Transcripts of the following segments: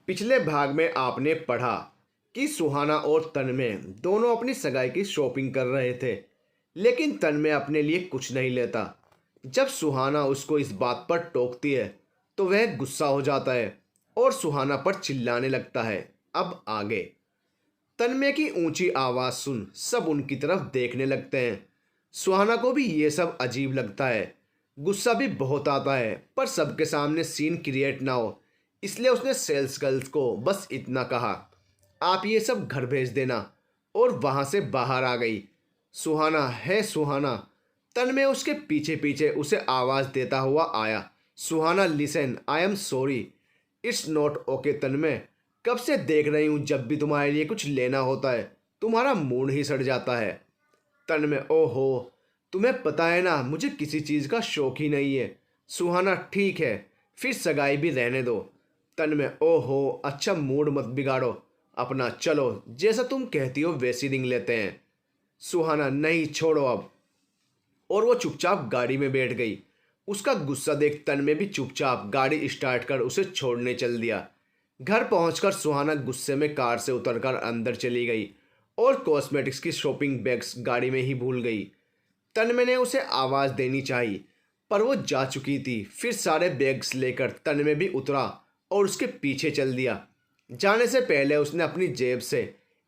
पिछले भाग में आपने पढ़ा कि सुहाना और तन्मय दोनों अपनी सगाई की शॉपिंग कर रहे थे। लेकिन तन्मय अपने लिए कुछ नहीं लेता। जब सुहाना उसको इस बात पर टोकती है तो वह गुस्सा हो जाता है और सुहाना पर चिल्लाने लगता है। अब आगे। तन्मय की ऊंची आवाज़ सुन सब उनकी तरफ देखने लगते हैं। सुहाना को भी ये सब अजीब लगता है। गुस्सा भी बहुत आता है पर सबके सामने सीन क्रिएट ना हो इसलिए उसने सेल्स गर्ल्स को बस इतना कहा, आप ये सब घर भेज देना, और वहां से बाहर आ गई। सुहाना है सुहाना। तन्मय उसके पीछे पीछे उसे आवाज़ देता हुआ आया। Suhana listen, I am sorry, it's not okay. Tanmay, कब से देख रही हूँ जब भी तुम्हारे लिए कुछ लेना होता है तुम्हारा मूड ही सड़ जाता है। तन्मय, ओहो, तुम्हें पता है ना मुझे किसी चीज़ का शौक ही नहीं है। सुहाना, ठीक है फिर सगाई भी रहने दो। तन्मय, ओहो अच्छा, मूड मत बिगाड़ो अपना, चलो जैसा तुम कहती हो वैसी रिंग लेते हैं। सुहाना, नहीं छोड़ो अब। और वो चुपचाप गाड़ी में बैठ गई। उसका गुस्सा देख तन्मय भी चुपचाप गाड़ी स्टार्ट कर उसे छोड़ने चल दिया। घर पहुंचकर सुहाना गुस्से में कार से उतरकर अंदर चली गई और कॉस्मेटिक्स की शॉपिंग बैग्स गाड़ी में ही भूल गई। तन्मय ने उसे आवाज़ देनी चाहिए पर वो जा चुकी थी। फिर सारे बैग्स लेकर तन्मय भी उतरा और उसके पीछे चल दिया। जाने से पहले उसने अपनी जेब से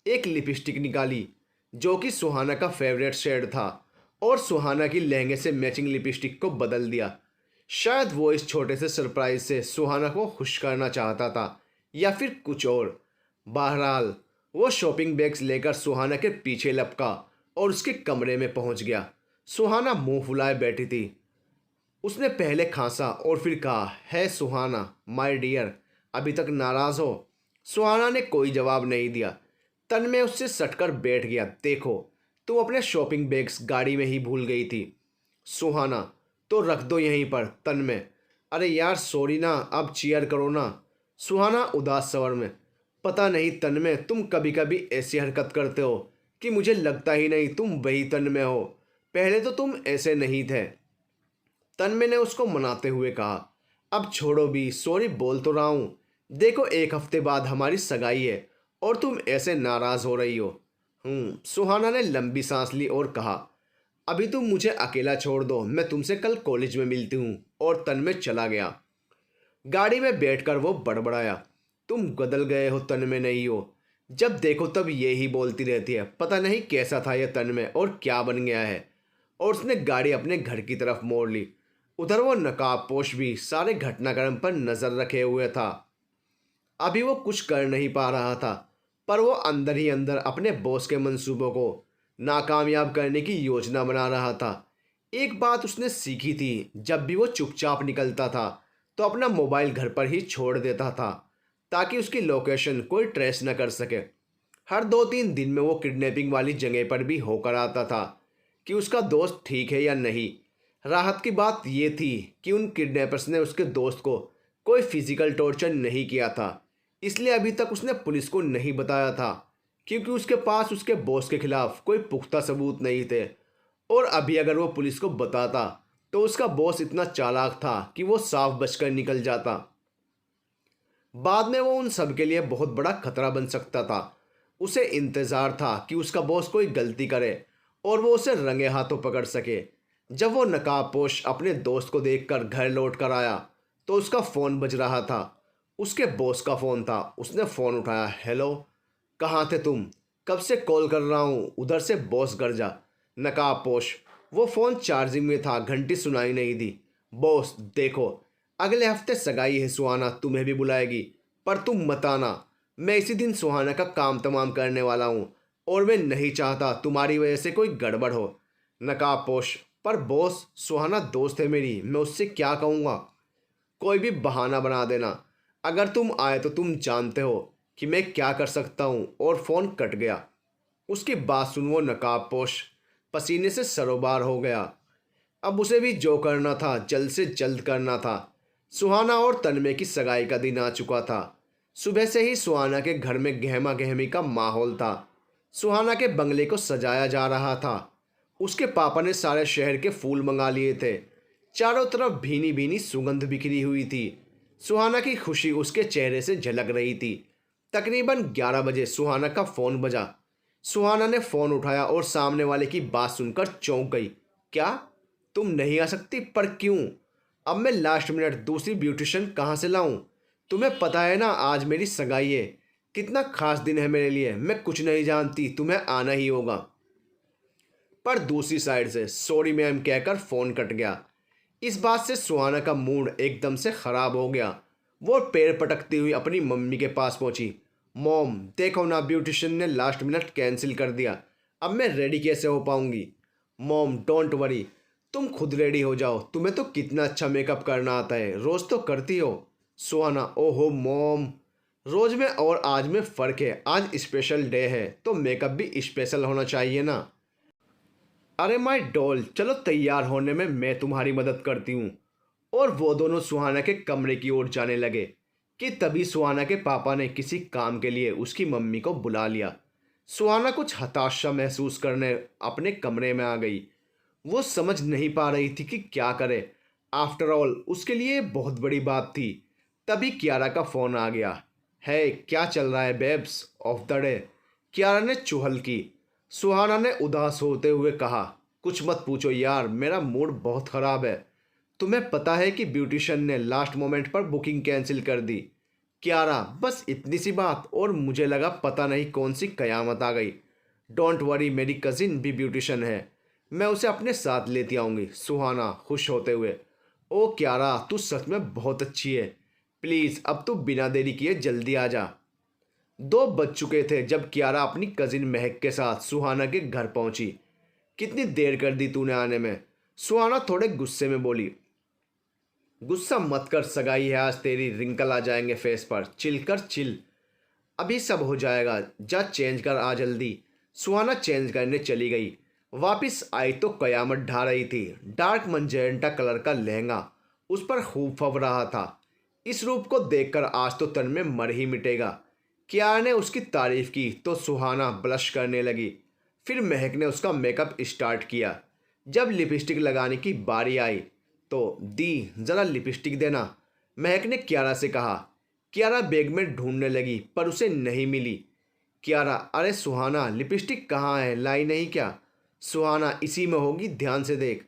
एक लिपस्टिक निकाली जो कि सुहाना का फेवरेट शेड था और सुहाना की लहंगे से मैचिंग लिपस्टिक को बदल दिया। शायद वो इस छोटे से सरप्राइज से सुहाना को खुश करना चाहता था या फिर कुछ और। बहरहाल वो शॉपिंग बैग्स लेकर सुहाना के पीछे लपका और उसके कमरे में पहुंच गया। सुहाना मुंह फुलाए बैठी थी। उसने पहले खांसा और फिर कहा, है सुहाना माय डियर, अभी तक नाराज़ हो? सुहाना ने कोई जवाब नहीं दिया। तन्मय उससे सटकर बैठ गया। देखो, तुम अपने शॉपिंग बैग्स गाड़ी में ही भूल गई थी। सुहाना, तो रख दो यहीं पर। तन्मय, अरे यार सॉरी ना, अब चीयर करो ना। सुहाना उदास स्वर में, पता नहीं तन्मय, तुम कभी कभी ऐसी हरकत करते हो कि मुझे लगता ही नहीं तुम वही तन्मय हो। पहले तो तुम ऐसे नहीं थे। तन्मय ने उसको मनाते हुए कहा, अब छोड़ो भी, सॉरी बोल तो रहा हूँ। देखो, एक हफ्ते बाद हमारी सगाई है और तुम ऐसे नाराज़ हो रही हो। सुहाना ने लंबी सांस ली और कहा, अभी तुम मुझे अकेला छोड़ दो, मैं तुमसे कल कॉलेज में मिलती हूँ। और तन्मय चला गया। गाड़ी में बैठकर वो बड़बड़ाया, तुम बदल गए हो तन्मय, नहीं हो। जब देखो तब ये ही बोलती रहती है। पता नहीं कैसा था यह तन्मय और क्या बन गया है। और उसने गाड़ी अपने घर की तरफ मोड़ ली। उधर वो नकाबपोश भी सारे घटनाक्रम पर नज़र रखे हुए था। अभी वो कुछ कर नहीं पा रहा था पर वो अंदर ही अंदर अपने बॉस के मंसूबों को नाकामयाब करने की योजना बना रहा था। एक बात उसने सीखी थी, जब भी वो चुपचाप निकलता था तो अपना मोबाइल घर पर ही छोड़ देता था ताकि उसकी लोकेशन कोई ट्रेस न कर सके। हर 2-3 दिन में वो किडनैपिंग वाली जगह पर भी होकर आता था कि उसका दोस्त ठीक है या नहीं। राहत की बात यह थी कि उन किडनैपर्स ने उसके दोस्त को कोई फिजिकल टॉर्चर नहीं किया था, इसलिए अभी तक उसने पुलिस को नहीं बताया था क्योंकि उसके पास उसके बॉस के खिलाफ कोई पुख्ता सबूत नहीं थे। और अभी अगर वो पुलिस को बताता तो उसका बॉस इतना चालाक था कि वो साफ बचकर निकल जाता। बाद में वो उन सब के लिए बहुत बड़ा खतरा बन सकता था। उसे इंतज़ार था कि उसका बॉस कोई गलती करे और वो उसे रंगे हाथों पकड़ सके। जब वो नकाबपोश अपने दोस्त को देखकर घर लौट कर आया तो उसका फ़ोन बज रहा था। उसके बॉस का फ़ोन था। उसने फ़ोन उठाया, हेलो, कहाँ थे तुम? कब से कॉल कर रहा हूँ, उधर से बॉस गरजा। नकाबपोश, वो फ़ोन चार्जिंग में था, घंटी सुनाई नहीं दी। बॉस, देखो, अगले हफ्ते सगाई है, सुहाना तुम्हें भी बुलाएगी पर तुम मत आना। मैं इसी दिन सुहाना का काम तमाम करने वाला हूँ और मैं नहीं चाहता तुम्हारी वजह से कोई गड़बड़ हो। नकाबपोश, पर बॉस, सुहाना दोस्त है मेरी, मैं उससे क्या कहूँगा? कोई भी बहाना बना देना। अगर तुम आए तो तुम जानते हो कि मैं क्या कर सकता हूँ। और फ़ोन कट गया। उसकी बात सुन वो नकाबपोश पसीने से सरोबार हो गया। अब उसे भी जो करना था जल्द से जल्द करना था। सुहाना और तन्मय की सगाई का दिन आ चुका था। सुबह से ही सुहाना के घर में गहमा गहमी का माहौल था। सुहाना के बंगले को सजाया जा रहा था। उसके पापा ने सारे शहर के फूल मंगा लिए थे। चारों तरफ भीनी भीनी सुगंध बिखरी हुई थी। सुहाना की खुशी उसके चेहरे से झलक रही थी। तकरीबन 11 बजे सुहाना का फ़ोन बजा। सुहाना ने फ़ोन उठाया और सामने वाले की बात सुनकर चौंक गई। क्या? तुम नहीं आ सकती? पर क्यों? अब मैं लास्ट मिनट दूसरी ब्यूटिशियन कहाँ से लाऊं? तुम्हें पता है ना आज मेरी सगाई है। कितना खास दिन है मेरे लिए। मैं कुछ नहीं जानती, तुम्हें आना ही होगा। पर दूसरी साइड से सॉरी मैम कहकर फ़ोन कट गया। इस बात से सुहाना का मूड एकदम से ख़राब हो गया। वो पैर पटकती हुई अपनी मम्मी के पास पहुंची। मॉम देखो ना, ब्यूटिशियन ने लास्ट मिनट कैंसिल कर दिया। अब मैं रेडी कैसे हो पाऊंगी? मॉम डोंट वरी, तुम खुद रेडी हो जाओ। तुम्हें तो कितना अच्छा मेकअप करना आता है, रोज़ तो करती हो। सुहाना ओहो मॉम, रोज़ में और आज में फ़र्क है। आज स्पेशल डे है तो मेकअप भी स्पेशल होना चाहिए ना। अरे माय डॉल, चलो तैयार होने में मैं तुम्हारी मदद करती हूँ। और वो दोनों सुहाना के कमरे की ओर जाने लगे कि तभी सुहाना के पापा ने किसी काम के लिए उसकी मम्मी को बुला लिया। सुहाना कुछ हताशा महसूस करने अपने कमरे में आ गई। वो समझ नहीं पा रही थी कि क्या करे। आफ्टर ऑल उसके लिए ये बहुत बड़ी बात थी। तभी कियारा का फ़ोन आ गया। है क्या चल रहा है babes of the day? Kiara ने चुहल की। सुहाना ने उदास होते हुए कहा, कुछ मत पूछो यार, मेरा मूड बहुत ख़राब है। तुम्हें पता है कि ब्यूटिशियन ने लास्ट मोमेंट पर बुकिंग कैंसिल कर दी। क्यारा बस इतनी सी बात और मुझे लगा पता नहीं कौन सी कयामत आ गई। डोंट वरी, मेरी कज़िन भी ब्यूटिशियन है, मैं उसे अपने साथ लेती आऊँगी। सुहाना खुश होते हुए, ओ क्यारा तू सच में बहुत अच्छी है। प्लीज़ अब तू बिना देरी किए जल्दी आ जा। 2 बज चुके थे जब कियारा अपनी कजिन महक के साथ सुहाना के घर पहुंची। कितनी देर कर दी तूने आने में? सुहाना थोड़े गुस्से में बोली। गुस्सा मत कर, सगाई है आज तेरी, रिंकल आ जाएंगे फेस पर। चिल कर चिल, अभी सब हो जाएगा। जा चेंज कर आ जल्दी। सुहाना चेंज करने चली गई। वापस आई तो कयामत ढा रही थी। डार्क मंजेंटा कलर का लहंगा उस पर खूब फब रहा था। इस रूप को देखकर आज तो तन में मर ही मिटेगा। कियारा ने उसकी तारीफ की तो सुहाना ब्लश करने लगी। फिर महक ने उसका मेकअप स्टार्ट किया। जब लिपस्टिक लगाने की बारी आई तो दी ज़रा लिपस्टिक देना, महक ने कियारा से कहा। कियारा बैग में ढूंढने लगी पर उसे नहीं मिली। कियारा अरे सुहाना लिपस्टिक कहाँ है, लाई नहीं क्या? सुहाना इसी में होगी, ध्यान से देख।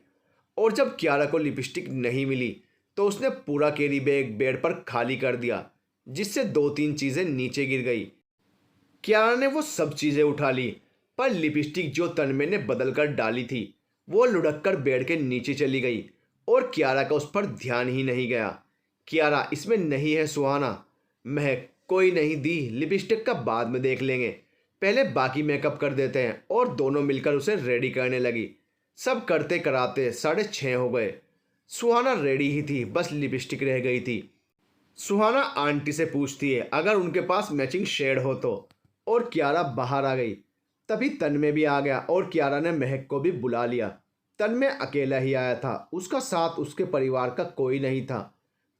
और जब कियारा को लिपस्टिक नहीं मिली तो उसने पूरा कैरी बैग बेड पर खाली कर दिया, जिससे 2-3 चीज़ें नीचे गिर गई। कियारा ने वो सब चीज़ें उठा ली पर लिपस्टिक जो तन्मय ने बदल कर डाली थी वो लुढ़क कर बेड के नीचे चली गई और कियारा का उस पर ध्यान ही नहीं गया। कियारा इसमें नहीं है सुहाना। महक कोई नहीं दी, लिपस्टिक का बाद में देख लेंगे, पहले बाकी मेकअप कर देते हैं। और दोनों मिलकर उसे रेडी करने लगी। सब करते कराते 6:30 हो गए। सुहाना रेडी ही थी, बस लिपस्टिक रह गई थी। सुहाना आंटी से पूछती है अगर उनके पास मैचिंग शेड हो तो। और कियारा बाहर आ गई। तभी तन्मय भी आ गया और कियारा ने महक को भी बुला लिया। तन्मय अकेला ही आया था, उसका साथ उसके परिवार का कोई नहीं था।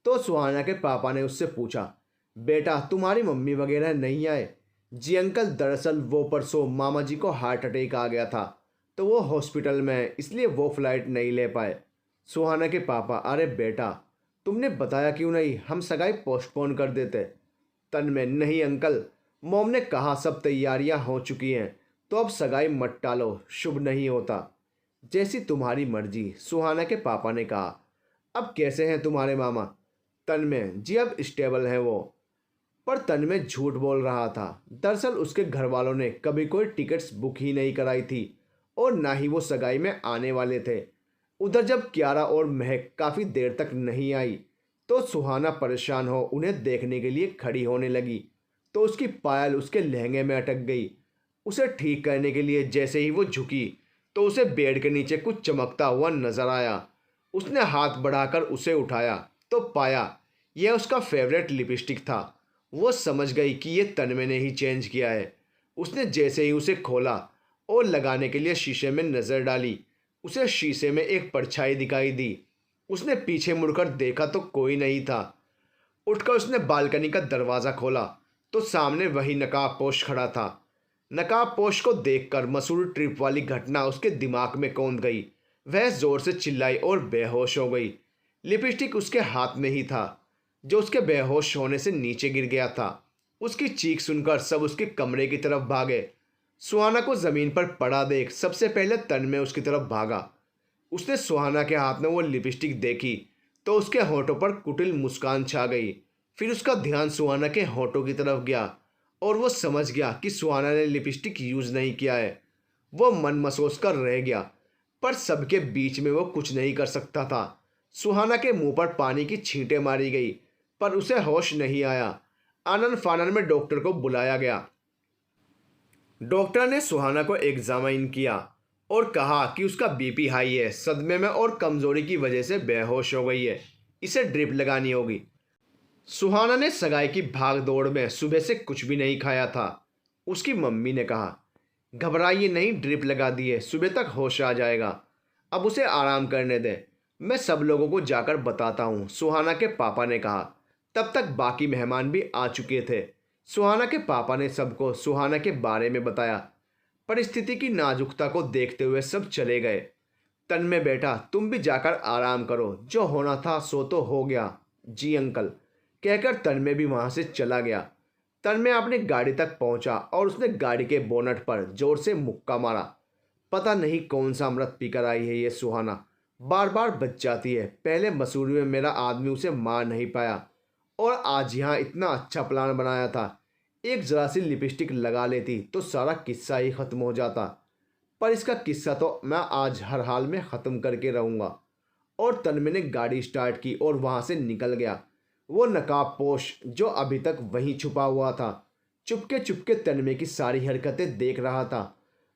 तो सुहाना के पापा ने उससे पूछा, बेटा तुम्हारी मम्मी वगैरह नहीं आए? जी अंकल, दरअसल वो परसों मामा जी को हार्ट अटैक आ गया था तो वो हॉस्पिटल में है, इसलिए वो फ्लाइट नहीं ले पाए। सुहाना के पापा अरे बेटा तुमने बताया क्यों नहीं, हम सगाई पोस्टपोन कर देते। तन्मय नहीं अंकल, मॉम ने कहा सब तैयारियां हो चुकी हैं तो अब सगाई मत टालो, शुभ नहीं होता। जैसी तुम्हारी मर्जी, सुहाना के पापा ने कहा। अब कैसे हैं तुम्हारे मामा? तन्मय जी अब स्टेबल हैं वो। पर तन्मय झूठ बोल रहा था। दरअसल उसके घर वालों ने कभी कोई टिकट्स बुक ही नहीं कराई थी और ना ही वो सगाई में आने वाले थे। उधर जब कियारा और महक काफ़ी देर तक नहीं आई तो सुहाना परेशान हो उन्हें देखने के लिए खड़ी होने लगी तो उसकी पायल उसके लहंगे में अटक गई। उसे ठीक करने के लिए जैसे ही वो झुकी तो उसे बेड के नीचे कुछ चमकता हुआ नजर आया। उसने हाथ बढ़ाकर उसे उठाया तो पाया यह उसका फेवरेट लिपस्टिक था। वो समझ गई कि यह तन्मय ने ही चेंज किया है। उसने जैसे ही उसे खोला और लगाने के लिए शीशे में नज़र डाली, उसे शीशे में एक परछाई दिखाई दी। उसने पीछे मुड़कर देखा तो कोई नहीं था। उठकर उसने बालकनी का दरवाज़ा खोला तो सामने वही नकाबपोश खड़ा था। नकाबपोश को देखकर मसूरी ट्रिप वाली घटना उसके दिमाग में कौंध गई। वह जोर से चिल्लाई और बेहोश हो गई। लिपस्टिक उसके हाथ में ही था। जो उसके बेहोश होने से नीचे गिर गया था। उसकी चीख सुनकर सब उसके कमरे की तरफ भागे। सुहाना को जमीन पर पड़ा देख सबसे पहले तन्मय उसकी तरफ भागा। उसने सुहाना के हाथ में वो लिपस्टिक देखी तो उसके होठों पर कुटिल मुस्कान छा गई। फिर उसका ध्यान सुहाना के होठों की तरफ गया और वो समझ गया कि सुहाना ने लिपस्टिक यूज नहीं किया है। वो मन मसोस कर रह गया, पर सबके बीच में वो कुछ नहीं कर सकता था। सुहाना के मुंह पर पानी की छींटें मारी गई, पर उसे होश नहीं आया। आनन फानन में डॉक्टर को बुलाया गया। डॉक्टर ने सुहाना को एग्जामिन किया और कहा कि उसका बीपी हाई है, सदमे में और कमजोरी की वजह से बेहोश हो गई है, इसे ड्रिप लगानी होगी। सुहाना ने सगाई की भाग दौड़ में सुबह से कुछ भी नहीं खाया था। उसकी मम्मी ने कहा, घबराइए नहीं, ड्रिप लगा दिए, सुबह तक होश आ जाएगा, अब उसे आराम करने दें, मैं सब लोगों को जाकर बताता हूँ, सुहाना के पापा ने कहा। तब तक बाकी मेहमान भी आ चुके थे। सुहाना के पापा ने सबको सुहाना के बारे में बताया। परिस्थिति की नाजुकता को देखते हुए सब चले गए। तन्मय बेटा, तुम भी जाकर आराम करो, जो होना था सो तो हो गया। जी अंकल, कहकर तन्मय भी वहां से चला गया। तन्मय अपनी गाड़ी तक पहुंचा और उसने गाड़ी के बोनट पर जोर से मुक्का मारा। पता नहीं कौन सा अमृत पीकर आई है ये सुहाना, बार बार बच जाती है। पहले मसूरी में मेरा आदमी उसे मार नहीं पाया और आज यहाँ इतना अच्छा प्लान बनाया था। एक जरा सी लिपस्टिक लगा लेती तो सारा किस्सा ही खत्म हो जाता, पर इसका किस्सा तो मैं आज हर हाल में ख़त्म करके रहूँगा। और तन्मय ने गाड़ी स्टार्ट की और वहाँ से निकल गया। वो नकाबपोश जो अभी तक वहीं छुपा हुआ था, चुपके चुपके तन्मय की सारी हरकतें देख रहा था।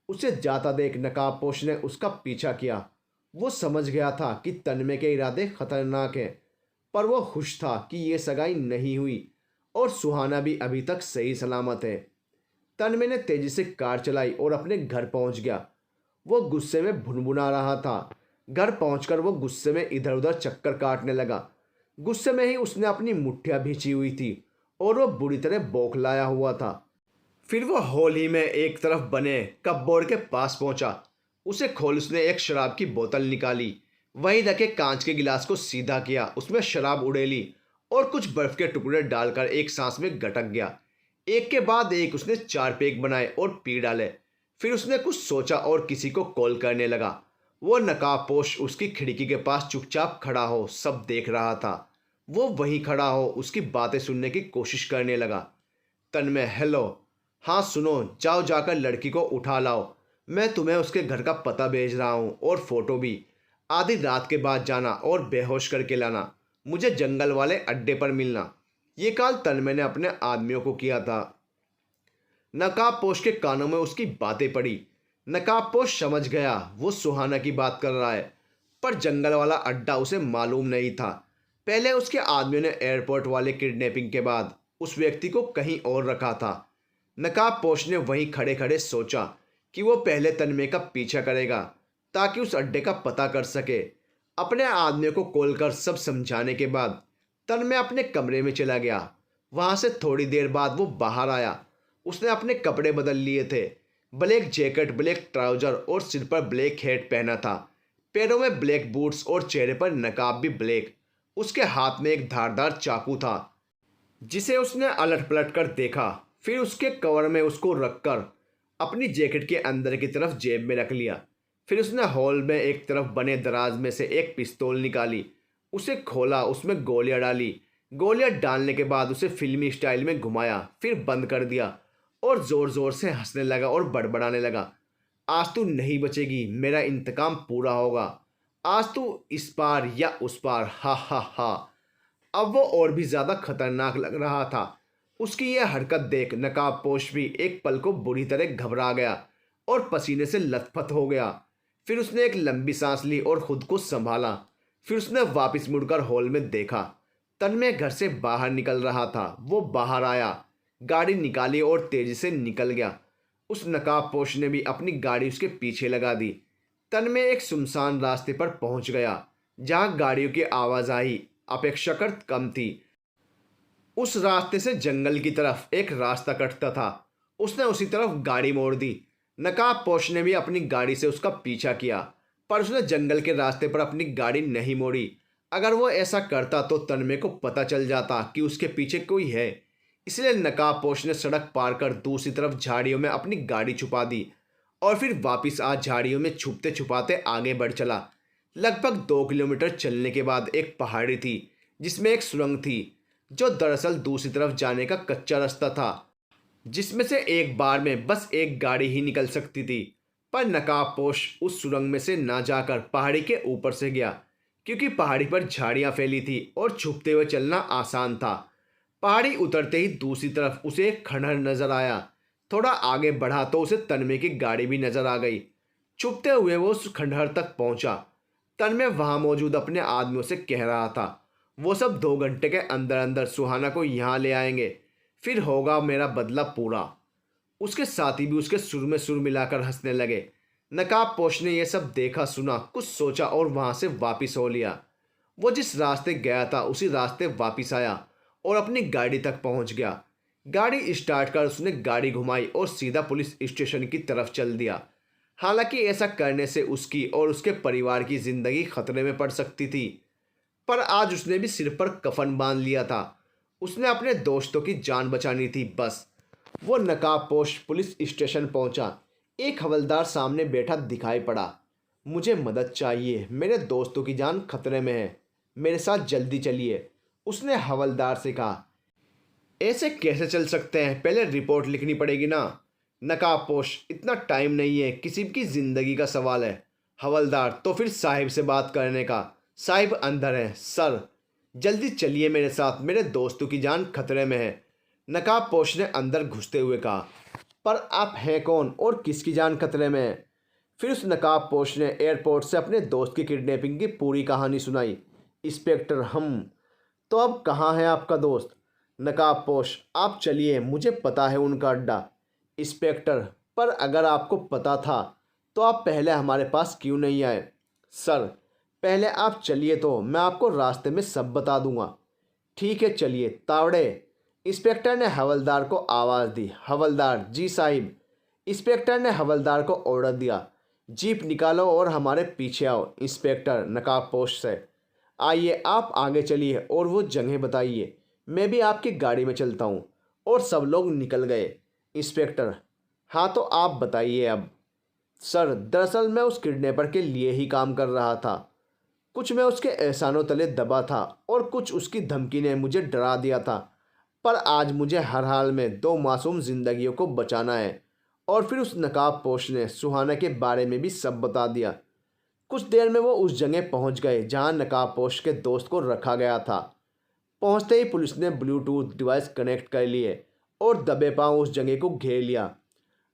उसे जाता देख नकाबपोश ने उसका पीछा किया। वो समझ गया था कि तन्मय के इरादे खतरनाक हैं, पर वो खुश था कि ये सगाई नहीं हुई और सुहाना भी अभी तक सही सलामत है। तन्मय ने तेजी से कार चलाई और अपने घर पहुंच गया। वो गुस्से में भुनभुना रहा था। घर पहुंचकर वो गुस्से में इधर उधर चक्कर काटने लगा। गुस्से में ही उसने अपनी मुट्ठियां भींची हुई थी और वो बुरी तरह बौखलाया हुआ था। फिर वो हॉल ही में एक तरफ बने कपबोर्ड के पास पहुंचा। उसे खोल उसने एक शराब की बोतल निकाली, वहीं रखे कांच के गिलास को सीधा किया, उसमें शराब उड़ेली और कुछ बर्फ के टुकड़े डालकर एक सांस में गटक गया। एक के बाद एक उसने 4 पेग बनाए और पी डाले। फिर उसने कुछ सोचा और किसी को कॉल करने लगा। वो नकाबपोश उसकी खिड़की के पास चुपचाप खड़ा हो सब देख रहा था। वो वहीं खड़ा हो उसकी बातें सुनने की कोशिश करने लगा। तन्मय, हेलो, हाँ सुनो, जाओ जाकर लड़की को उठा लाओ, मैं तुम्हें उसके घर का पता भेज रहा हूँ और फोटो भी। आधी रात के बाद जाना और बेहोश करके लाना, मुझे जंगल वाले अड्डे पर मिलना। ये कॉल तन्मय ने अपने आदमियों को किया था। नकाबपोश के कानों में उसकी बातें पड़ी। नकाबपोश समझ गया वो सुहाना की बात कर रहा है, पर जंगल वाला अड्डा उसे मालूम नहीं था। पहले उसके आदमियों ने एयरपोर्ट वाले किडनैपिंग के बाद उस व्यक्ति को कहीं और रखा था। नकाबपोश ने वहीं खड़े खड़े सोचा कि वो पहले तन्मय का पीछा करेगा ताकि उस अड्डे का पता कर सके। अपने आदमियों को कॉल कर सब समझाने के बाद तन्मय अपने कमरे में चला गया। वहां से थोड़ी देर बाद वो बाहर आया। उसने अपने कपड़े बदल लिए थे, ब्लैक जैकेट, ब्लैक ट्राउजर और सिर पर ब्लैक हैट पहना था। पैरों में ब्लैक बूट्स और चेहरे पर नकाब भी ब्लैक। उसके हाथ में एक धारदार चाकू था जिसे उसने अलट पलट कर देखा। फिर उसके कवर में उसको रखकर अपनी जैकेट के अंदर की तरफ जेब में रख लिया। फिर उसने हॉल में एक तरफ बने दराज में से एक पिस्तौल निकाली, उसे खोला, उसमें गोलियां डाली। गोलियां डालने के बाद उसे फिल्मी स्टाइल में घुमाया, फिर बंद कर दिया और जोर जोर से हंसने लगा और बड़बड़ाने लगा। आज तू नहीं बचेगी, मेरा इंतकाम पूरा होगा, आज तू इस पार या उस पार, हा हा हा। अब वो और भी ज्यादा खतरनाक लग रहा था। उसकी यह हरकत देख नकाबपोश भी एक पल को बुरी तरह घबरा गया और पसीने से लथपथ हो गया। फिर उसने एक लंबी सांस ली और खुद को संभाला। फिर उसने वापस मुड़कर हॉल में देखा। तन्मय घर से बाहर निकल रहा था। वो बाहर आया, गाड़ी निकाली और तेजी से निकल गया। उस नकाबपोश ने भी अपनी गाड़ी उसके पीछे लगा दी। तन्मय एक सुनसान रास्ते पर पहुंच गया जहां गाड़ियों की आवाजाही अपेक्षाकृत कम थी। उस रास्ते से जंगल की तरफ एक रास्ता कटता था। उसने उसी तरफ गाड़ी मोड़ दी। नकाबपोश ने भी अपनी गाड़ी से उसका पीछा किया, पर उसने जंगल के रास्ते पर अपनी गाड़ी नहीं मोड़ी। अगर वो ऐसा करता तो तन्मय को पता चल जाता कि उसके पीछे कोई है। इसलिए नकाबपोश ने सड़क पार कर दूसरी तरफ झाड़ियों में अपनी गाड़ी छुपा दी और फिर वापस आ झाड़ियों में छुपते छुपाते आगे बढ़ चला। लगभग 2 किलोमीटर चलने के बाद एक पहाड़ी थी जिसमें एक सुरंग थी, जो दरअसल दूसरी तरफ जाने का कच्चा रास्ता था, जिसमें से एक बार में बस एक गाड़ी ही निकल सकती थी। पर नकाबपोश उस सुरंग में से ना जाकर पहाड़ी के ऊपर से गया, क्योंकि पहाड़ी पर झाड़ियां फैली थी और छुपते हुए चलना आसान था। पहाड़ी उतरते ही दूसरी तरफ उसे एक खंडहर नजर आया। थोड़ा आगे बढ़ा तो उसे तन्मय की गाड़ी भी नजर आ गई। छुपते हुए वो उस खंडहर तक पहुंचा। तन्मय वहां मौजूद अपने आदमियों से कह रहा था, वो सब 2 घंटे के अंदर अंदर सुहाना को यहाँ ले आएंगे, फिर होगा मेरा बदला पूरा। उसके साथी भी उसके सुर में सुर मिलाकर हंसने लगे। नकाबपोश ने यह सब देखा सुना, कुछ सोचा और वहां से वापिस हो लिया। वो जिस रास्ते गया था उसी रास्ते वापिस आया और अपनी गाड़ी तक पहुंच गया। गाड़ी स्टार्ट कर उसने गाड़ी घुमाई और सीधा पुलिस स्टेशन की तरफ चल दिया। हालांकि ऐसा करने से उसकी और उसके परिवार की जिंदगी खतरे में पड़ सकती थी, पर आज उसने भी सिर पर कफन बांध लिया था। उसने अपने दोस्तों की जान बचानी थी बस। वो नकाबपोश पुलिस स्टेशन पहुंचा। एक हवलदार सामने बैठा दिखाई पड़ा। मुझे मदद चाहिए, मेरे दोस्तों की जान खतरे में है, मेरे साथ जल्दी चलिए, उसने हवलदार से कहा। ऐसे कैसे चल सकते हैं, पहले रिपोर्ट लिखनी पड़ेगी ना। नकाबपोश, इतना टाइम नहीं है, किसी की जिंदगी का सवाल है। हवलदार, तो फिर साहिब से बात करने का। साहिब अंदर है सर, जल्दी चलिए मेरे साथ, मेरे दोस्तों की जान खतरे में है, नकाबपोश ने अंदर घुसते हुए कहा। पर आप हैं कौन और किसकी जान खतरे में है? फिर उस नकाबपोश ने एयरपोर्ट से अपने दोस्त की किडनैपिंग की पूरी कहानी सुनाई। इंस्पेक्टर, हम तो अब कहाँ है आपका दोस्त? नकाबपोश, आप चलिए, मुझे पता है उनका अड्डा। इंस्पेक्टर, पर अगर आपको पता था तो आप पहले हमारे पास क्यों नहीं आए? सर, पहले आप चलिए तो मैं आपको रास्ते में सब बता दूंगा। ठीक है चलिए। तावड़े, इंस्पेक्टर ने हवलदार को आवाज़ दी। हवलदार, जी साहिब। इंस्पेक्टर ने हवलदार को ऑर्डर दिया, जीप निकालो और हमारे पीछे आओ। इंस्पेक्टर नकाबपोश से, आइए आप आगे चलिए और वो जगह बताइए, मैं भी आपकी गाड़ी में चलता हूँ। और सब लोग निकल गए। इंस्पेक्टर, हाँ तो आप बताइए अब। सर, दरअसल मैं उस किडनैपर के लिए ही काम कर रहा था। कुछ मैं उसके एहसानों तले दबा था और कुछ उसकी धमकी ने मुझे डरा दिया था। पर आज मुझे हर हाल में 2 मासूम जिंदगियों को बचाना है। और फिर उस नकाबपोश ने सुहाना के बारे में भी सब बता दिया। कुछ देर में वो उस जगह पहुंच गए जहां नकाबपोश के दोस्त को रखा गया था। पहुंचते ही पुलिस ने ब्लूटूथ डिवाइस कनेक्ट कर लिए और दबे पांव उस जगह को घेर लिया।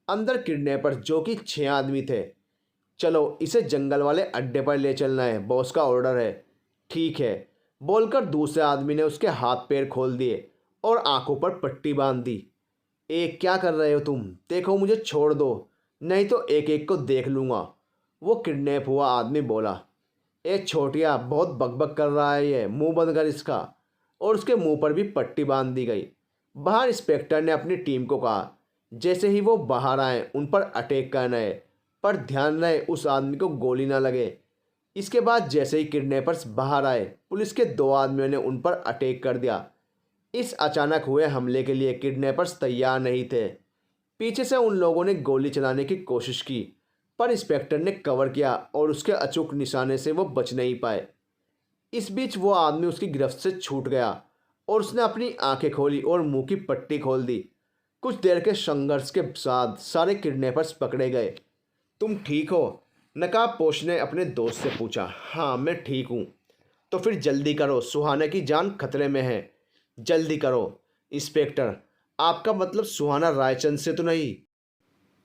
अंदर किडनैपर, जो कि 6 आदमी थे। चलो, इसे जंगल वाले अड्डे पर ले चलना है, बॉस का ऑर्डर है। ठीक है, बोलकर दूसरे आदमी ने उसके हाथ पैर खोल दिए और आंखों पर पट्टी बांध दी। क्या कर रहे हो तुम? देखो, मुझे छोड़ दो, नहीं तो एक एक को देख लूँगा, वो किडनैप हुआ आदमी बोला। छोटिया, बहुत बकबक कर रहा है ये, मुंह बंद कर इसका। और उसके मुंह पर भी पट्टी बांध दी गई। बाहर इंस्पेक्टर ने अपनी टीम को कहा, जैसे ही वो बाहर आए उन पर अटैक करना है, पर ध्यान रहे उस आदमी को गोली ना लगे। इसके बाद जैसे ही किडनैपर्स बाहर आए, पुलिस के 2 आदमियों ने उन पर अटैक कर दिया। इस अचानक हुए हमले के लिए किडनैपर्स तैयार नहीं थे। पीछे से उन लोगों ने गोली चलाने की कोशिश की, पर इंस्पेक्टर ने कवर किया और उसके अचूक निशाने से वो बच नहीं पाए। इस बीच वो आदमी उसकी गिरफ्त से छूट गया और उसने अपनी आंखें खोली और मुंह की पट्टी खोल दी। कुछ देर के संघर्ष के बाद सारे किडनैपर्स पकड़े गए। तुम ठीक हो? नकाबपोश ने अपने दोस्त से पूछा। हाँ, मैं ठीक हूँ। तो फिर जल्दी करो, सुहाना की जान खतरे में है, जल्दी करो। इंस्पेक्टर, आपका मतलब सुहाना रायचंद से तो नहीं,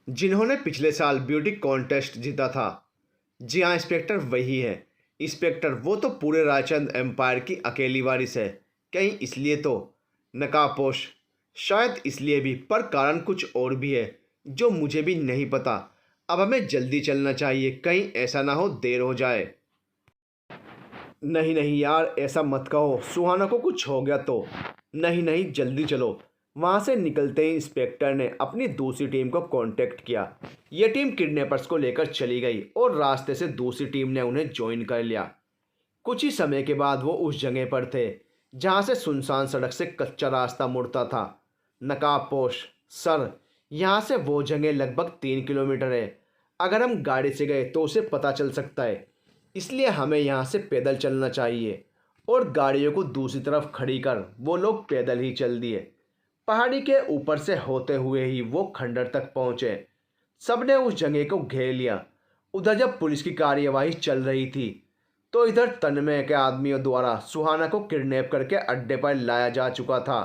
जिन्होंने पिछले साल ब्यूटी कॉन्टेस्ट जीता था? जी हाँ इंस्पेक्टर, वही है। इंस्पेक्टर, वो तो पूरे रायचंद एम्पायर की अकेली वारिस है, कहीं इसलिए तो? नकाबपोश, शायद इसलिए भी, पर कारण कुछ और भी है जो मुझे भी नहीं पता। अब हमें जल्दी चलना चाहिए, कहीं ऐसा ना हो देर हो जाए। नहीं नहीं यार, ऐसा मत कहो, सुहाना को कुछ हो गया तो। नहीं नहीं, जल्दी चलो। वहाँ से निकलते ही इंस्पेक्टर ने अपनी दूसरी टीम को कांटेक्ट किया। यह टीम किडनैपर्स को लेकर चली गई और रास्ते से दूसरी टीम ने उन्हें ज्वाइन कर लिया। कुछ ही समय के बाद वो उस जगह पर थे जहाँ से सुनसान सड़क से कच्चा रास्ता मुड़ता था। नकाबपोश, सर, यहाँ से वो जगह लगभग 3 किलोमीटर है। अगर हम गाड़ी से गए तो उसे पता चल सकता है, इसलिए हमें यहाँ से पैदल चलना चाहिए। और गाड़ियों को दूसरी तरफ खड़ी कर वो लोग पैदल ही चल दिए। पहाड़ी के ऊपर से होते हुए ही वो खंडर तक पहुंचे। सबने उस जगह को घेर लिया। उधर जब पुलिस की कार्यवाही चल रही थी तो इधर तन्मय के आदमियों द्वारा सुहाना को किडनैप करके अड्डे पर लाया जा चुका था।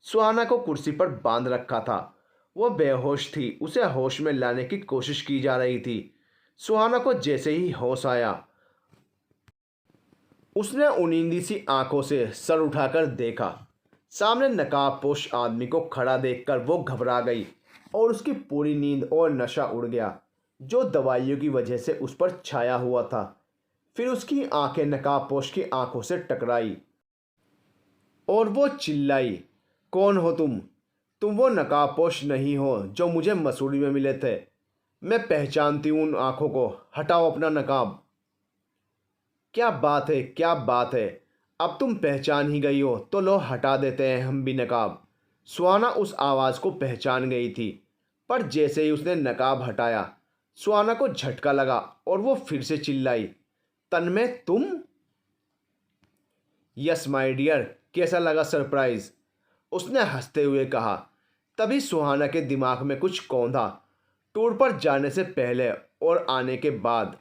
सुहाना को कुर्सी पर बांध रखा था। वो बेहोश थी। उसे होश में लाने की कोशिश की जा रही थी। सुहाना को जैसे ही होश आया, उसने उनींदी सी आंखों से सर उठाकर देखा। सामने नकाबपोश आदमी को खड़ा देखकर वो घबरा गई और उसकी पूरी नींद और नशा उड़ गया जो दवाइयों की वजह से उस पर छाया हुआ था। फिर उसकी आंखें नकाबपोश की आंखों से टकराई और वो चिल्लाई, कौन हो तुम? तुम वो नकाबपोश नहीं हो जो मुझे मसूरी में मिले थे। मैं पहचानती हूँ उन आंखों को। हटाओ अपना नकाब। क्या बात है, क्या बात है। अब तुम पहचान ही गई हो तो लो हटा देते हैं हम भी नकाब। सुहाना उस आवाज़ को पहचान गई थी, पर जैसे ही उसने नकाब हटाया सुहाना को झटका लगा और वो फिर से चिल्लाई, तन्मय तुम? यस माय डियर, कैसा लगा सरप्राइज? उसने हंसते हुए कहा। तभी सुहाना के दिमाग में कुछ कौंधा। टूर पर जाने से पहले और आने के बाद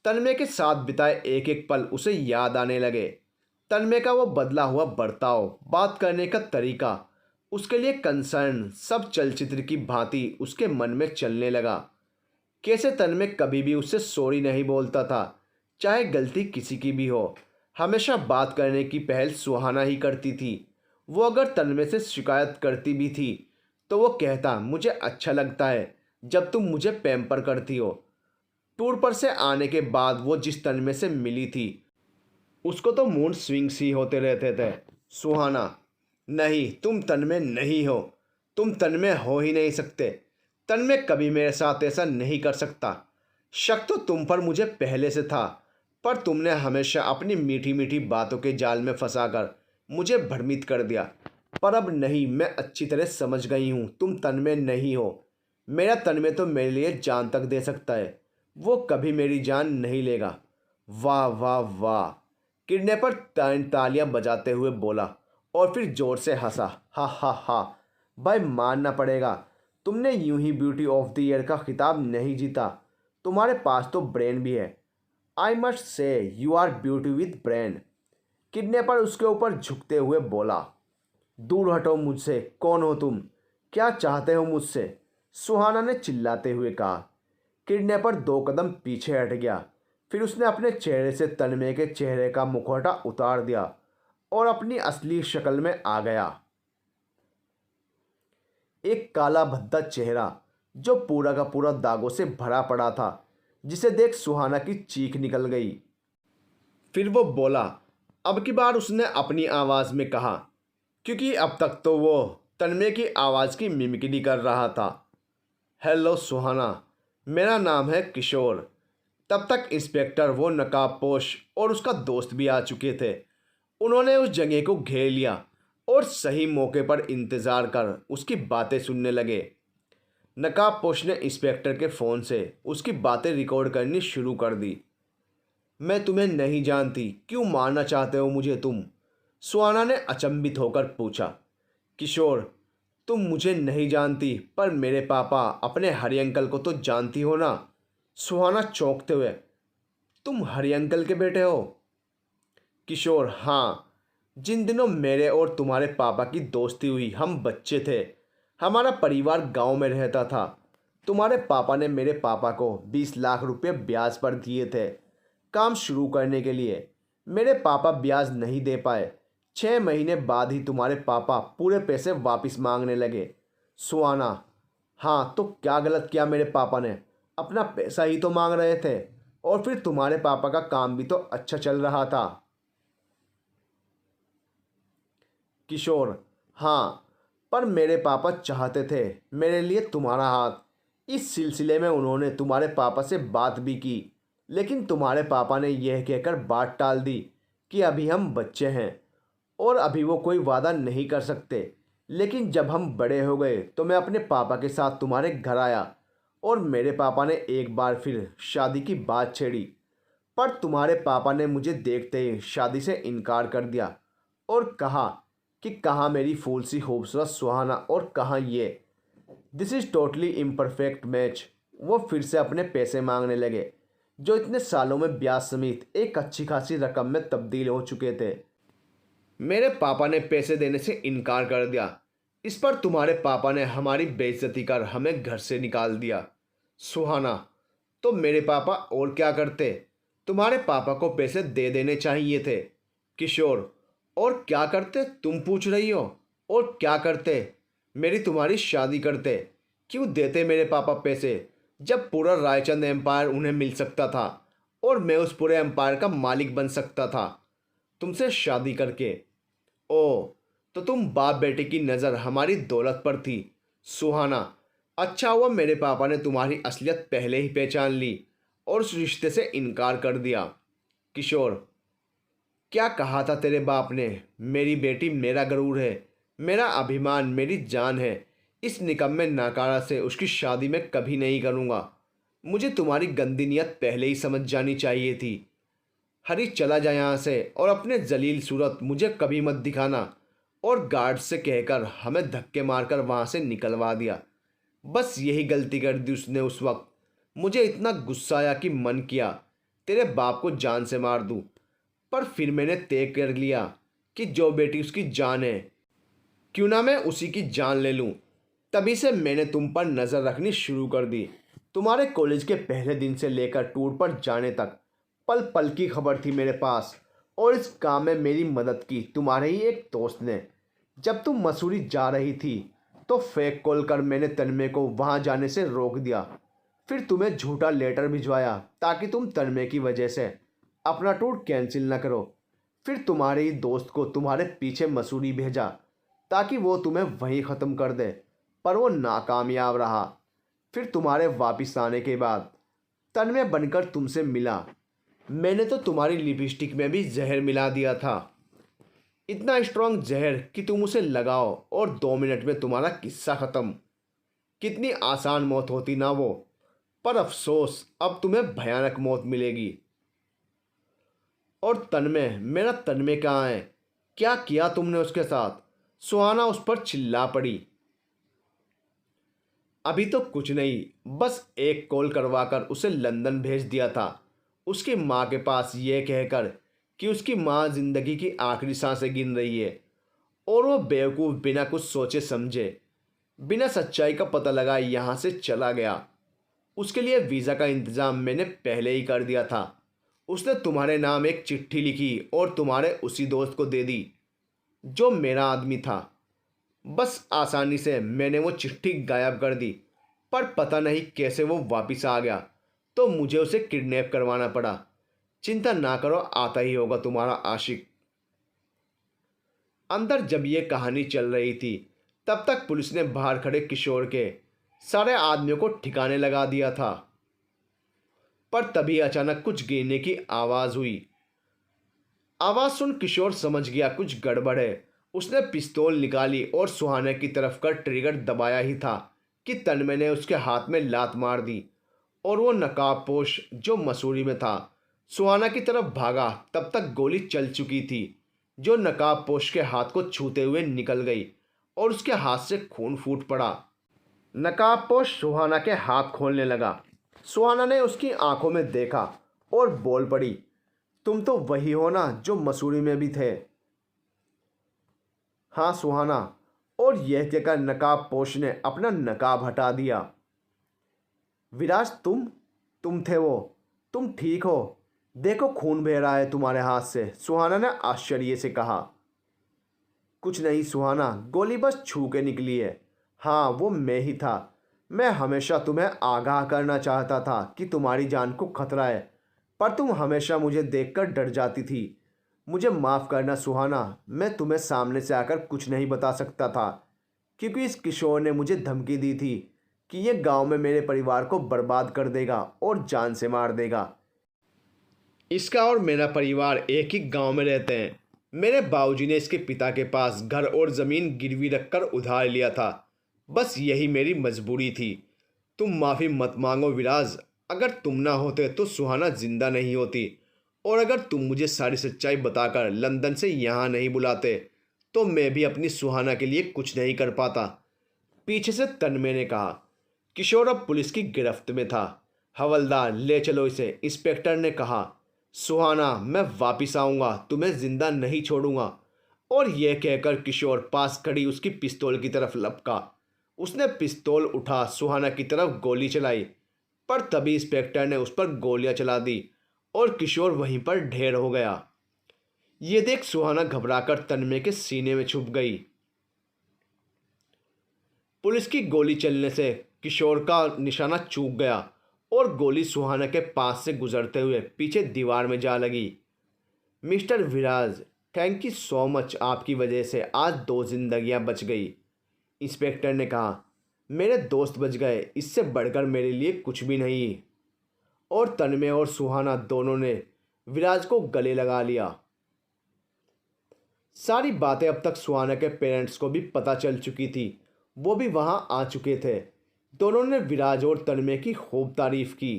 तन्मय के साथ बिताए एक एक पल उसे याद आने लगे। तन्मय का वो बदला हुआ बर्ताव, बात करने का तरीका, उसके लिए कंसर्न, सब चलचित्र की भांति उसके मन में चलने लगा। कैसे तन्मय कभी भी उससे सॉरी नहीं बोलता था, चाहे गलती किसी की भी हो। हमेशा बात करने की पहल सुहाना ही करती थी। वो अगर तन्मय से शिकायत करती भी थी तो वो कहता, मुझे अच्छा लगता है जब तुम मुझे पैम्पर करती हो। टूर पर से आने के बाद वो जिस तन्मय से मिली थी उसको तो मूड स्विंग्स ही होते रहते थे। सुहाना, नहीं, तुम तन्मय नहीं हो। तुम तन्मय हो ही नहीं सकते। तन्मय कभी मेरे साथ ऐसा नहीं कर सकता। शक तो तुम पर मुझे पहले से था, पर तुमने हमेशा अपनी मीठी मीठी बातों के जाल में फंसाकर मुझे भ्रमित कर दिया। पर अब नहीं, मैं अच्छी तरह समझ गई हूँ, तुम तन्मय नहीं हो। मेरा तन्मय तो मेरे लिए जान तक दे सकता है, वो कभी मेरी जान नहीं लेगा। वाह वाह वाह, किडनैपर तालियां बजाते हुए बोला और फिर जोर से हंसा। हा हा हा, भाई मानना पड़ेगा, तुमने यूं ही ब्यूटी ऑफ द ईयर का खिताब नहीं जीता। तुम्हारे पास तो ब्रेन भी है। I must say you are beauty with brain. Kidnapper उसके ऊपर झुकते हुए बोला। दूर हटो मुझसे, कौन हो तुम? क्या चाहते हो मुझसे? सुहाना ने चिल्लाते हुए कहा। किडनैपर 2 कदम पीछे हट गया। फिर उसने अपने चेहरे से तन्मय के चेहरे का मुखौटा उतार दिया और अपनी असली शक्ल में आ गया। एक काला भद्दा चेहरा जो पूरा का पूरा दागों से भरा पड़ा था, जिसे देख सुहाना की चीख निकल गई। फिर वो बोला। अब की बार उसने अपनी आवाज़ में कहा, क्योंकि अब तक तो वो तन्मय की आवाज़ की मिमिक्री कर रहा था। हेलो सुहाना, मेरा नाम है किशोर। तब तक इंस्पेक्टर, वो नकाबपोश और उसका दोस्त भी आ चुके थे। उन्होंने उस जगह को घेर लिया और सही मौके पर इंतज़ार कर उसकी बातें सुनने लगे। नकाबपोश ने इंस्पेक्टर के फ़ोन से उसकी बातें रिकॉर्ड करनी शुरू कर दी। मैं तुम्हें नहीं जानती, क्यों मारना चाहते हो मुझे तुम? सुहाना ने अचंभित होकर पूछा। किशोर, तुम मुझे नहीं जानती, पर मेरे पापा, अपने हरि अंकल को तो जानती हो ना? सुहाना चौंकते हुए, तुम हरि अंकल के बेटे हो? किशोर, हाँ। जिन दिनों मेरे और तुम्हारे पापा की दोस्ती हुई हम बच्चे थे। हमारा परिवार गांव में रहता था। तुम्हारे पापा ने मेरे पापा को 20 लाख रुपए ब्याज पर दिए थे काम शुरू करने के लिए। मेरे पापा ब्याज नहीं दे पाए। 6 महीने बाद ही तुम्हारे पापा पूरे पैसे वापस मांगने लगे। सुहाना, हाँ, तो क्या गलत किया मेरे पापा ने? अपना पैसा ही तो मांग रहे थे। और फिर तुम्हारे पापा का काम भी तो अच्छा चल रहा था। किशोर, हाँ, पर मेरे पापा चाहते थे मेरे लिए तुम्हारा हाथ। इस सिलसिले में उन्होंने तुम्हारे पापा से बात भी की। लेकिन तुम्हारे पापा ने यह कहकर बात टाल दी कि अभी हम बच्चे हैं और अभी वो कोई वादा नहीं कर सकते। लेकिन जब हम बड़े हो गए तो मैं अपने पापा के साथ तुम्हारे घर आया और मेरे पापा ने एक बार फिर शादी की बात छेड़ी, पर तुम्हारे पापा ने मुझे देखते ही शादी से इनकार कर दिया और कहा कि कहाँ मेरी फूल सी खूबसूरत सुहाना और कहाँ ये this is totally imperfect match. वो फिर से अपने पैसे मांगने लगे जो इतने सालों में ब्याज समेत एक अच्छी खासी रकम में तब्दील हो चुके थे। मेरे पापा ने पैसे देने से इनकार कर दिया। इस पर तुम्हारे पापा ने हमारी बेइज्जती कर हमें घर से निकाल दिया। सुहाना, तो मेरे पापा और क्या करते? तुम्हारे पापा को पैसे दे देने चाहिए थे। किशोर, और क्या करते तुम पूछ रही हो? और क्या करते? मेरी तुम्हारी शादी करते। क्यों देते मेरे पापा पैसे जब पूरा रायचंद एम्पायर उन्हें मिल सकता था और मैं उस पूरे एम्पायर का मालिक बन सकता था तुमसे शादी करके। ओ, तो तुम बाप बेटे की नज़र हमारी दौलत पर थी। सुहाना, अच्छा हुआ मेरे पापा ने तुम्हारी असलियत पहले ही पहचान ली और उस रिश्ते से इनकार कर दिया। किशोर, क्या कहा था तेरे बाप ने? मेरी बेटी मेरा गरूर है, मेरा अभिमान, मेरी जान है। इस निकम्मे नाकारा से उसकी शादी मैं कभी नहीं करूँगा। मुझे तुम्हारी गंदी नियत पहले ही समझ जानी चाहिए थी। हरी, चला जा यहाँ से और अपने जलील सूरत मुझे कभी मत दिखाना। और गार्ड से कहकर हमें धक्के मारकर वहाँ से निकलवा दिया। बस यही गलती कर दी उसने उस वक्त। मुझे इतना गुस्सा आया कि मन किया तेरे बाप को जान से मार दूँ, पर फिर मैंने तय कर लिया कि जो बेटी उसकी जान है क्यों ना मैं उसी की जान ले लूं। तभी से मैंने तुम पर नज़र रखनी शुरू कर दी। तुम्हारे कॉलेज के पहले दिन से लेकर टूर पर जाने तक पल पल की खबर थी मेरे पास, और इस काम में मेरी मदद की तुम्हारे ही एक दोस्त ने। जब तुम मसूरी जा रही थी तो फेक कॉल कर मैंने तन्मय को वहाँ जाने से रोक दिया। फिर तुम्हें झूठा लेटर भिजवाया ताकि तुम तन्मय की वजह से अपना टूर कैंसिल न करो। फिर तुम्हारे ही दोस्त को तुम्हारे पीछे मसूरी भेजा ताकि वो तुम्हें वहीं ख़त्म कर दे, पर वो नाकामयाब रहा। फिर तुम्हारे वापस आने के बाद तन्मय बनकर तुमसे मिला। मैंने तो तुम्हारी लिपस्टिक में भी जहर मिला दिया था, इतना स्ट्रांग जहर कि तुम उसे लगाओ और 2 मिनट में तुम्हारा किस्सा ख़त्म। कितनी आसान मौत होती ना वो, पर अफसोस अब तुम्हें भयानक मौत मिलेगी। और तन्मय, मेरा तन्मय कहाँ है? क्या किया तुमने उसके साथ? सुहाना उस पर चिल्ला पड़ी। अभी तो कुछ नहीं, बस एक कॉल करवाकर उसे लंदन भेज दिया था उसकी माँ के पास, यह कहकर कि उसकी माँ जिंदगी की आखिरी सांसें गिन रही है। और वो बेवकूफ़ बिना कुछ सोचे समझे, बिना सच्चाई का पता लगाए यहाँ से चला गया। उसके लिए वीज़ा का इंतज़ाम मैंने पहले ही कर दिया था। उसने तुम्हारे नाम एक चिट्ठी लिखी और तुम्हारे उसी दोस्त को दे दी जो मेरा आदमी था। बस आसानी से मैंने वो चिट्ठी गायब कर दी, पर पता नहीं कैसे वो वापस आ गया, तो मुझे उसे किडनैप करवाना पड़ा। चिंता ना करो, आता ही होगा तुम्हारा आशिक। अंदर जब ये कहानी चल रही थी तब तक पुलिस ने बाहर खड़े किशोर के सारे आदमियों को ठिकाने लगा दिया था। पर तभी अचानक कुछ गिरने की आवाज़ हुई। आवाज़ सुन किशोर समझ गया कुछ गड़बड़ है। उसने पिस्तौल निकाली और सुहाना की तरफ का ट्रिगर दबाया ही था कि तन्मय ने उसके हाथ में लात मार दी और वो नकाबपोश जो मसूरी में था सुहाना की तरफ भागा। तब तक गोली चल चुकी थी जो नकाबपोश के हाथ को छूते हुए निकल गई और उसके हाथ से खून फूट पड़ा। नकाबपोश सुहाना के हाथ खोलने लगा। सुहाना ने उसकी आंखों में देखा और बोल पड़ी, तुम तो वही हो ना जो मसूरी में भी थे? हाँ सुहाना। और यह कहकर नकाबपोश ने अपना नकाब हटा दिया। विराज, तुम थे वो? तुम ठीक हो? देखो खून बह रहा है तुम्हारे हाथ से, सुहाना ने आश्चर्य से कहा। कुछ नहीं सुहाना, गोली बस छू के निकली है। हाँ, वो मैं ही था। मैं हमेशा तुम्हें आगाह करना चाहता था कि तुम्हारी जान को खतरा है, पर तुम हमेशा मुझे देखकर डर जाती थी। मुझे माफ़ करना सुहाना, मैं तुम्हें सामने से आकर कुछ नहीं बता सकता था, क्योंकि इस किशोर ने मुझे धमकी दी थी कि ये गांव में मेरे परिवार को बर्बाद कर देगा और जान से मार देगा। इसका और मेरा परिवार एक ही गांव में रहते हैं। मेरे बाबूजी ने इसके पिता के पास घर और ज़मीन गिरवी रखकर उधार लिया था। बस यही मेरी मजबूरी थी। तुम माफ़ी मत मांगो विराज। अगर तुम ना होते तो सुहाना जिंदा नहीं होती, और अगर तुम मुझे सारी सच्चाई बताकर लंदन से यहाँ नहीं बुलाते तो मैं भी अपनी सुहाना के लिए कुछ नहीं कर पाता। पीछे से तन्मय ने कहा। किशोर अब पुलिस की गिरफ्त में था। हवलदार, ले चलो इसे, इंस्पेक्टर ने कहा। सुहाना, मैं वापिस आऊँगा, तुम्हें जिंदा नहीं छोड़ूंगा। और यह कहकर किशोर पास खड़ी उसकी पिस्तौल की तरफ लपका। उसने पिस्तौल उठा सुहाना की तरफ गोली चलाई, पर तभी इंस्पेक्टर ने उस पर गोलियां चला दी और किशोर वहीं पर ढेर हो गया। ये देख सुहाना घबराकर तन्मय के सीने में छुप गई। पुलिस की गोली चलने से किशोर का निशाना चूक गया और गोली सुहाना के पास से गुजरते हुए पीछे दीवार में जा लगी। Mister Viraj, thank you so much. आपकी वजह से आज 2 जिंदगियां बच गई, इंस्पेक्टर ने कहा। मेरे दोस्त बच गए, इससे बढ़कर मेरे लिए कुछ भी नहीं। और तन्मय और सुहाना दोनों ने विराज को गले लगा लिया। सारी बातें अब तक सुहाना के पेरेंट्स को भी पता चल चुकी थी। वो भी वहां आ चुके थे। दोनों ने विराज और तन्मय की खूब तारीफ की।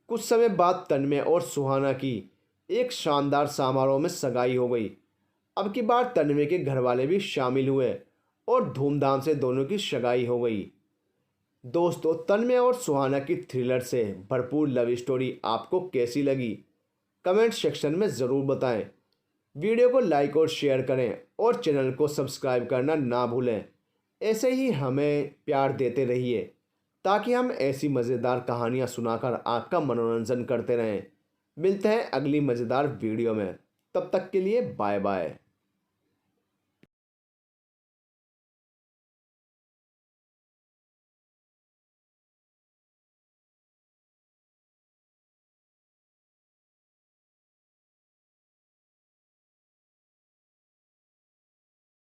कुछ समय बाद तन्मय और सुहाना की एक शानदार समारोह में सगाई हो गई। अब की बार तन्मय के घर वाले भी शामिल हुए और धूमधाम से दोनों की सगाई हो गई। दोस्तों, तन्मय और सुहाना की थ्रिलर से भरपूर लव स्टोरी आपको कैसी लगी, कमेंट सेक्शन में ज़रूर बताएं। वीडियो को लाइक और शेयर करें और चैनल को सब्सक्राइब करना ना भूलें। ऐसे ही हमें प्यार देते रहिए ताकि हम ऐसी मज़ेदार कहानियाँ सुनाकर आपका मनोरंजन करते रहें। मिलते हैं अगली मज़ेदार वीडियो में। तब तक के लिए बाय बाय।